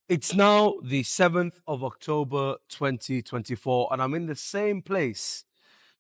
It's now the 7th of October 2024, and I'm in the same place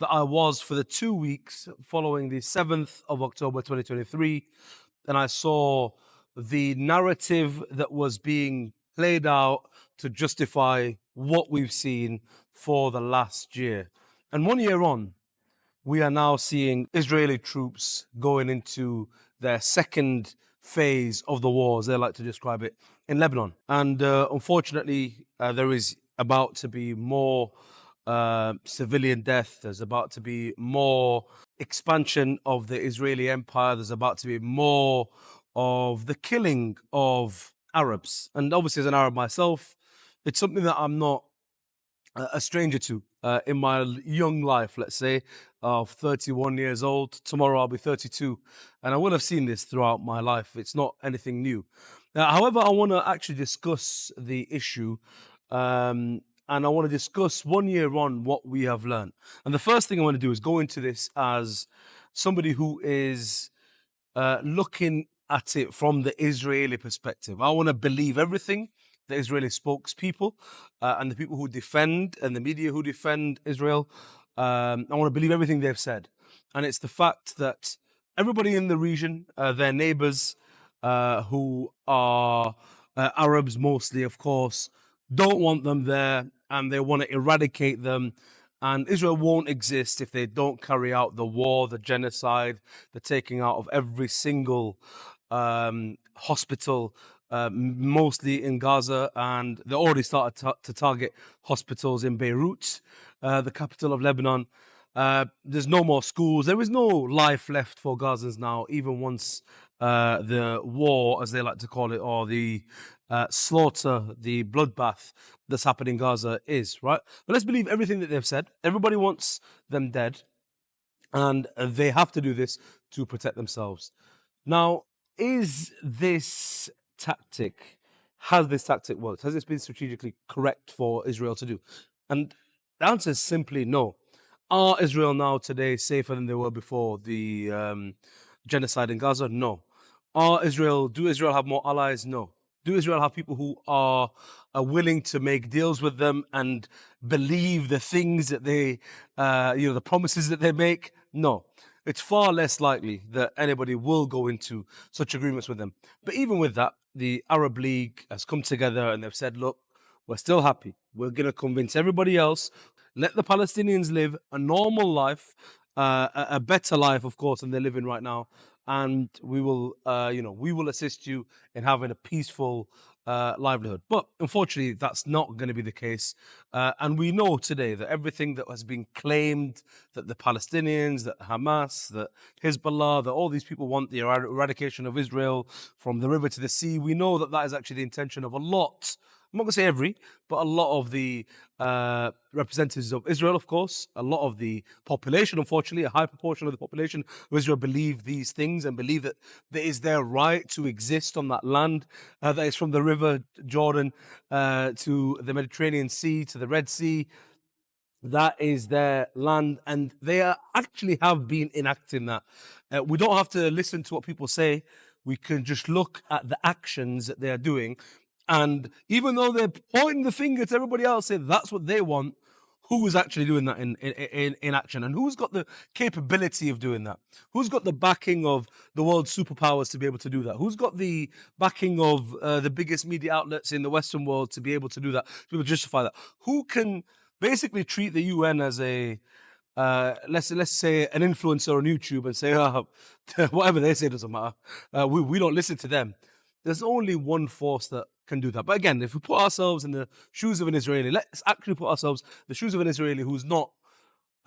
that I was for the 2 weeks following the 7th of October 2023. And I saw the narrative that was being played out to justify what we've seen for the last year. And 1 year on, we are now seeing Israeli troops going into their second phase of the war, as they like to describe it, in Lebanon. And unfortunately, there is about to be more civilian death. There's about to be more expansion of the Israeli empire. There's about to be more of the killing of Arabs. And obviously, as an Arab myself, it's something that I'm not a stranger to in my young life, let's say, of 31 years old. Tomorrow I'll be 32, and I will have seen this throughout my life. It's not anything new. However, I want to actually discuss the issue, and I want to discuss 1 year on what we have learned. And the first thing I want to do is go into this as somebody who is looking at it from the Israeli perspective. I want to believe everything the Israeli spokespeople and the people who defend and the media who defend Israel. I want to believe everything they've said. And it's the fact that everybody in the region, their neighbors who are Arabs mostly, of course, don't want them there and they want to eradicate them. And Israel won't exist if they don't carry out the war, the genocide, the taking out of every single hospital, mostly in Gaza. And they already started to target hospitals in Beirut, the capital of Lebanon. There's no more schools. There is no life left for Gazans now, even once the war, as they like to call it, or the slaughter, the bloodbath that's happening in Gaza is, right? But let's believe everything that they've said. Everybody wants them dead, and they have to do this to protect themselves. Now, has this tactic worked? Has this been strategically correct for Israel to do? And the answer is simply no. Are Israel now today safer than they were before the genocide in Gaza? No. Do Israel have more allies? No. Do Israel have people who are willing to make deals with them and believe the things that they, the promises that they make? No. It's far less likely that anybody will go into such agreements with them. But even with that, the Arab League has come together and they've said, look, we're still happy. We're going to convince everybody else. Let the Palestinians live a normal life, a better life, of course, than they're living right now. And we will, we will assist you in having a peaceful livelihood. But unfortunately, that's not going to be the case. And we know today that everything that has been claimed, that the Palestinians, that Hamas, that Hezbollah, that all these people want the eradication of Israel from the river to the sea, we know that that is actually the intention of a lot. I'm not going to say every, but a lot of the representatives of Israel, of course, a lot of the population, unfortunately, a high proportion of the population of Israel believe these things and believe that it is their right to exist on that land that is from the river Jordan to the Mediterranean Sea, to the Red Sea. That is their land, and they actually have been enacting that. We don't have to listen to what people say. We can just look at the actions that they are doing. And even though they're pointing the finger to everybody else, saying that's what they want, who is actually doing that in action? And who's got the capability of doing that? Who's got the backing of the world's superpowers to be able to do that? Who's got the backing of the biggest media outlets in the Western world to be able to do that, to be able to justify that? Who can basically treat the UN as a let's say an influencer on YouTube and say, whatever they say doesn't matter. We don't listen to them. There's only one force that can do that. But again, if we put ourselves in the shoes of an Israeli, let's actually put ourselves in the shoes of an Israeli who's not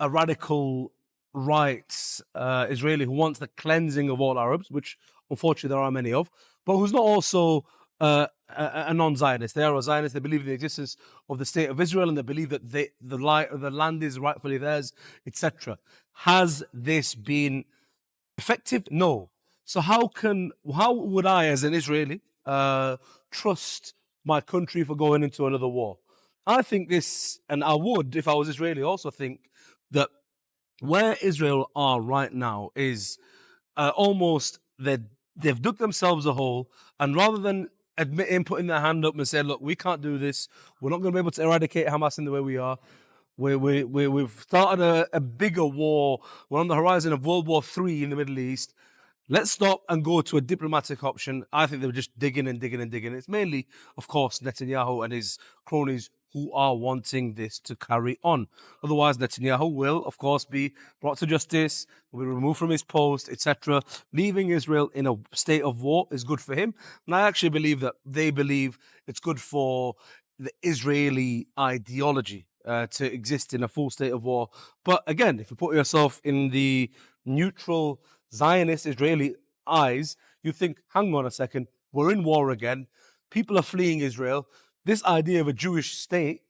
a radical rights Israeli who wants the cleansing of all Arabs, which unfortunately there are many of, but who's not also a non-Zionist. They are a Zionist. They believe in the existence of the state of Israel, and they believe that the land is rightfully theirs, etc. Has this been effective? No. So how would I, as an Israeli, trust my country for going into another war? I think this, and I would, if I was Israeli, also think that where Israel are right now is almost they've dug themselves a hole, and rather than admitting, putting their hand up and saying, look, we can't do this. We're not going to be able to eradicate Hamas in the way we are. We've started a bigger war. We're on the horizon of World War III in the Middle East. Let's stop and go to a diplomatic option. I think they were just digging and digging and digging. It's mainly, of course, Netanyahu and his cronies who are wanting this to carry on. Otherwise, Netanyahu will, of course, be brought to justice, will be removed from his post, etc. Leaving Israel in a state of war is good for him. And I actually believe that they believe it's good for the Israeli ideology to exist in a full state of war. But again, if you put yourself in the neutral Zionist Israeli eyes, you think, hang on a second, we're in war again. People are fleeing Israel. This idea of a Jewish state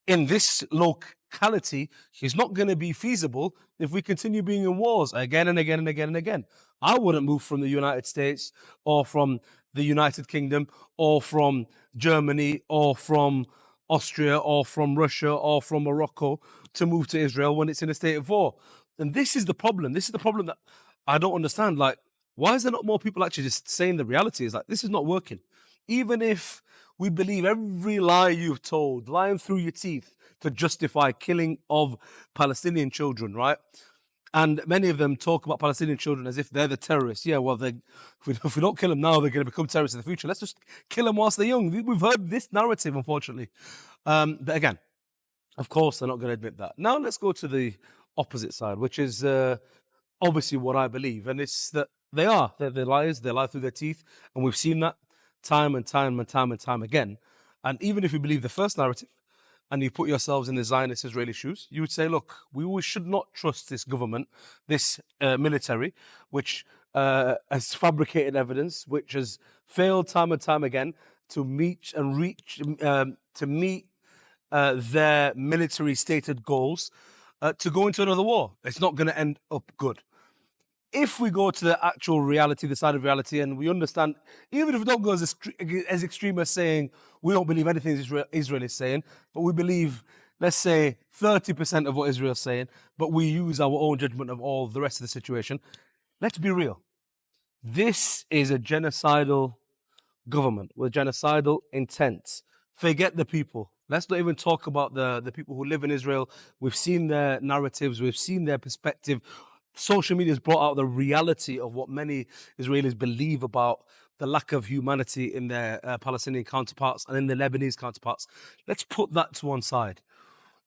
in this locality is not going to be feasible if we continue being in wars again and again and again and again. I wouldn't move from the United States or from the United Kingdom or from Germany or from Austria or from Russia or from Morocco to move to Israel when it's in a state of war. And this is the problem. This is the problem that I don't understand. Like, why is there not more people actually just saying the reality is like, this is not working? Even if we believe every lie you've told, lying through your teeth to justify killing of Palestinian children, right? And many of them talk about Palestinian children as if they're the terrorists. Yeah, well, if we don't kill them now, they're going to become terrorists in the future. Let's just kill them whilst they're young. We've heard this narrative, unfortunately. But again, of course, they're not going to admit that. Now let's go to the opposite side, which is obviously what I believe. And it's that they're liars, they lie through their teeth. And we've seen that time and time and time and time again. And even if you believe the first narrative, and you put yourselves in the Zionist Israeli shoes, you would say, look, we should not trust this government, this military, which has fabricated evidence, which has failed time and time again to meet and reach, to meet their military stated goals, to go into another war. It's not going to end up good. If we go to the actual reality, the side of reality, and we understand, even if we don't go as extreme as saying we don't believe anything Israel is saying, but we believe, let's say, 30% of what Israel is saying, but we use our own judgment of all the rest of the situation, let's be real. This is a genocidal government with genocidal intent. Forget the people. Let's not even talk about the people who live in Israel. We've seen their narratives. We've seen their perspective. Social media has brought out the reality of what many Israelis believe about the lack of humanity in their Palestinian counterparts and in their Lebanese counterparts. Let's put that to one side.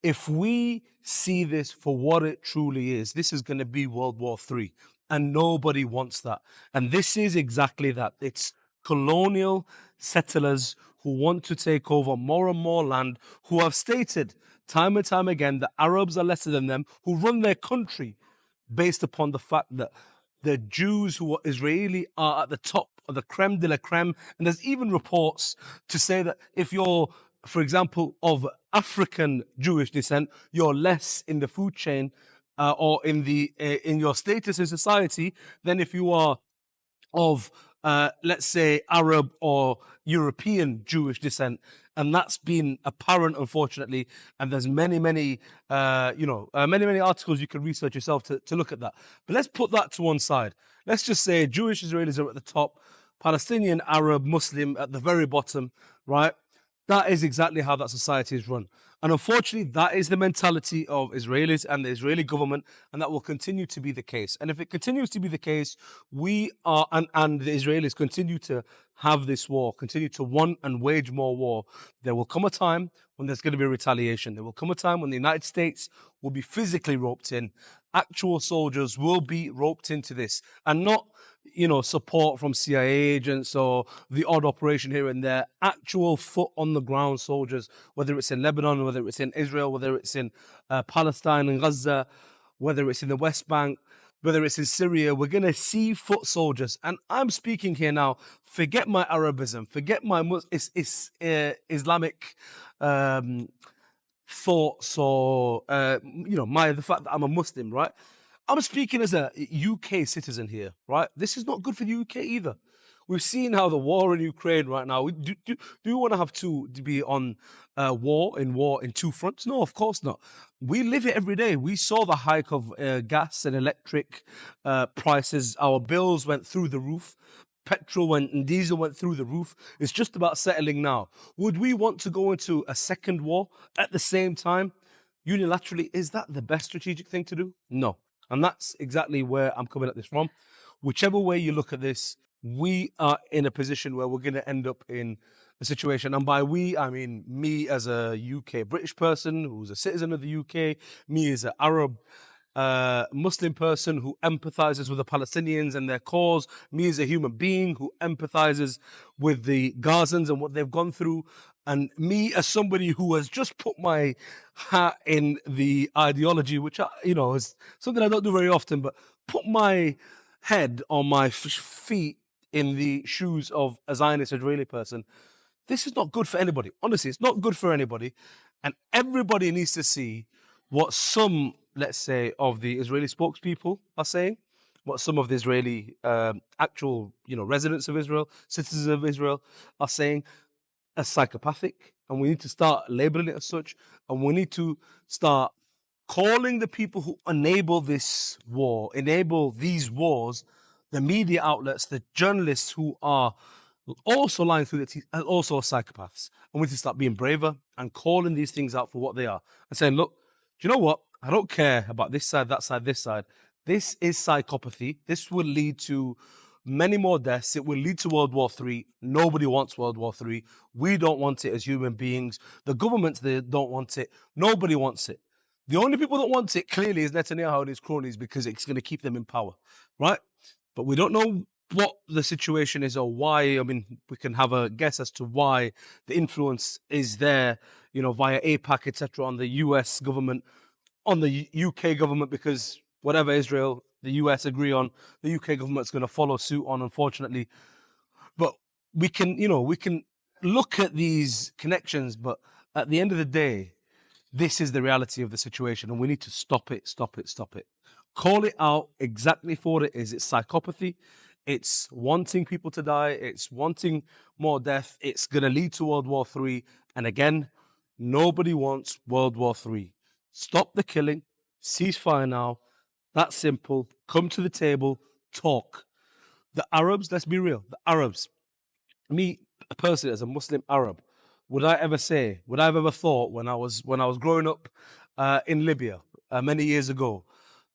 If we see this for what it truly is, this is going to be World War III, and nobody wants that. And this is exactly that. It's colonial settlers who want to take over more and more land, who have stated time and time again that Arabs are lesser than them, who run their country based upon the fact that the Jews who are Israeli are at the top of the creme de la creme. And there's even reports to say that if you're, for example, of African Jewish descent, you're less in the food chain or in your status in society than if you are of, let's say, Arab or European Jewish descent. And that's been apparent, unfortunately. And there's many articles you can research yourself to look at that. But let's put that to one side. Let's just say Jewish Israelis are at the top, Palestinian, Arab, Muslim at the very bottom, right? That is exactly how that society is run. And unfortunately, that is the mentality of Israelis and the Israeli government, and that will continue to be the case. And if it continues to be the case, we are, and the Israelis continue to have this war, continue to want and wage more war, there will come a time when there's going to be retaliation. There will come a time when the United States will be physically roped in. Actual soldiers will be roped into this, and not support from CIA agents or the odd operation here and there. Actual foot on the ground soldiers, whether it's in Lebanon, whether it's in Israel, whether it's in Palestine and Gaza, whether it's in the West Bank, whether it's in Syria, we're going to see foot soldiers. And I'm speaking here now, forget my Arabism, forget my Islamic thoughts or, the fact that I'm a Muslim, right? I'm speaking as a UK citizen here, right? This is not good for the UK either. We've seen how the war in Ukraine right now. Do we want to have to be on war in two fronts? No, of course not. We live it every day. We saw the hike of gas and electric prices. Our bills went through the roof. petrol and diesel went through the roof. It's just about settling now. Would we want to go into a second war at the same time? Unilaterally, is that the best strategic thing to do? No. And that's exactly where I'm coming at this from. Whichever way you look at this, we are in a position where we're going to end up in a situation. And by we, I mean me as a UK British person who's a citizen of the UK, me as an Arab Muslim person who empathizes with the Palestinians and their cause, me as a human being who empathizes with the Gazans and what they've gone through, and me as somebody who has just put my hat in the ideology, which is something I don't do very often, but put my head on my feet in the shoes of a Zionist Israeli person. This is not good for anybody. Honestly, it's not good for anybody. And everybody needs to see what some, let's say, of the Israeli spokespeople are saying, what some of the Israeli actual, residents of Israel, citizens of Israel are saying as psychopathic. And we need to start labeling it as such. And we need to start calling the people who enable this war, enable these wars, the media outlets, the journalists who are also lying through the teeth, and also psychopaths. And we need to start being braver and calling these things out for what they are and saying, look, do you know what? I don't care about this side, that side, this side. This is psychopathy. This will lead to many more deaths. It will lead to World War III. Nobody wants World War III. We don't want it as human beings. The governments, they don't want it. Nobody wants it. The only people that want it clearly is Netanyahu and his cronies because it's going to keep them in power, right? But we don't know what the situation is or why. I mean, we can have a guess as to why the influence is there, via APAC, etc., on the US government, on the UK government, because whatever Israel, the US agree on, the UK government's going to follow suit on, unfortunately. But we can look at these connections, but at the end of the day, this is the reality of the situation, and we need to stop it, stop it, stop it. Call it out exactly for what it is. It's psychopathy. It's wanting people to die. It's wanting more death. It's going to lead to World War III. And again, nobody wants World War III. Stop the killing. Ceasefire now. That's simple. Come to the table. Talk. The Arabs, let's be real. The Arabs, me personally as a Muslim Arab, would I have ever thought when I was growing up in Libya many years ago,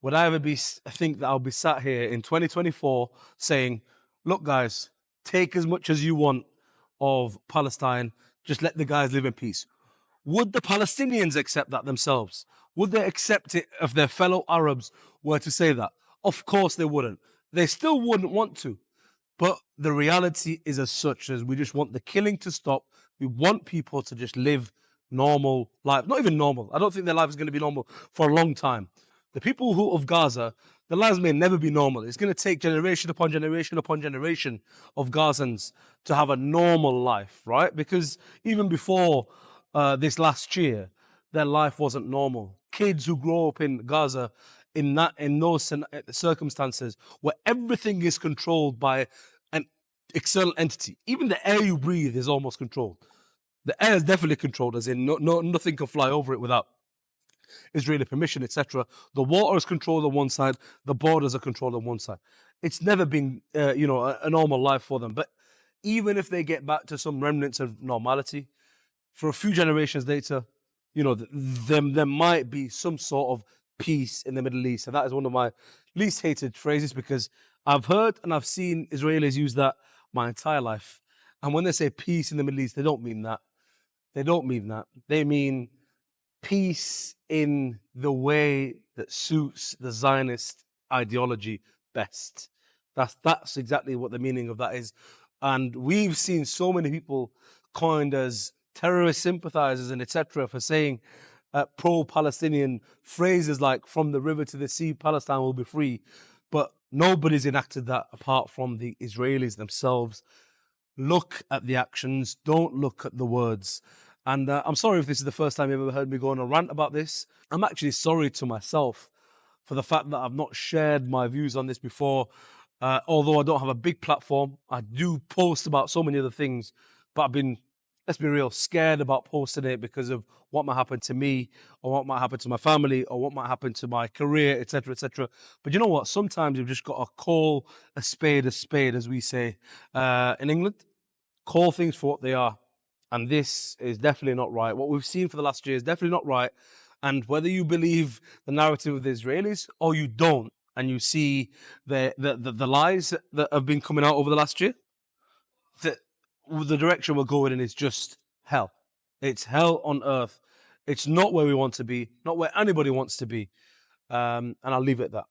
would I ever think that I'll be sat here in 2024 saying, look, guys, take as much as you want of Palestine, just let the guys live in peace? Would the Palestinians accept that themselves? Would they accept it if their fellow Arabs were to say that? Of course they wouldn't. They still wouldn't want to. But the reality is as such as we just want the killing to stop. We want people to just live normal life. Not even normal. I don't think their life is going to be normal for a long time. The people who of Gaza, their lives may never be normal. It's going to take generation upon generation upon generation of Gazans to have a normal life, right? Because even before this last year, their life wasn't normal. Kids who grow up in Gaza in those circumstances where everything is controlled by an external entity. Even the air you breathe is almost controlled. The air is definitely controlled, as in nothing can fly over it without Israeli permission, etc. The water is controlled on one side, the borders are controlled on one side. It's never been, a normal life for them. But even if they get back to some remnants of normality, for a few generations later, there might be some sort of peace in the Middle East. And that is one of my least hated phrases because I've heard and I've seen Israelis use that my entire life. And when they say peace in the Middle East, they don't mean that. They don't mean that. They mean peace in the way that suits the Zionist ideology best. That's exactly what the meaning of that is. And we've seen so many people coined as terrorist sympathizers and etc. for saying pro-Palestinian phrases like "from the river to the sea, Palestine will be free," but nobody's enacted that apart from the Israelis themselves. Look at the actions, don't look at the words. And I'm sorry if this is the first time you've ever heard me go on a rant about this. I'm actually sorry to myself for the fact that I've not shared my views on this before. Although I don't have a big platform, I do post about so many other things, but I've been let's be real, scared about posting it because of what might happen to me, or what might happen to my family, or what might happen to my career, etc., etc. But you know what? Sometimes you've just got to call a spade, as we say in England. Call things for what they are. And this is definitely not right. What we've seen for the last year is definitely not right. And whether you believe the narrative of the Israelis or you don't, and you see the lies that have been coming out over the last year, the direction we're going in is just hell. It's hell on earth. It's not where we want to be, not where anybody wants to be. And I'll leave it at that.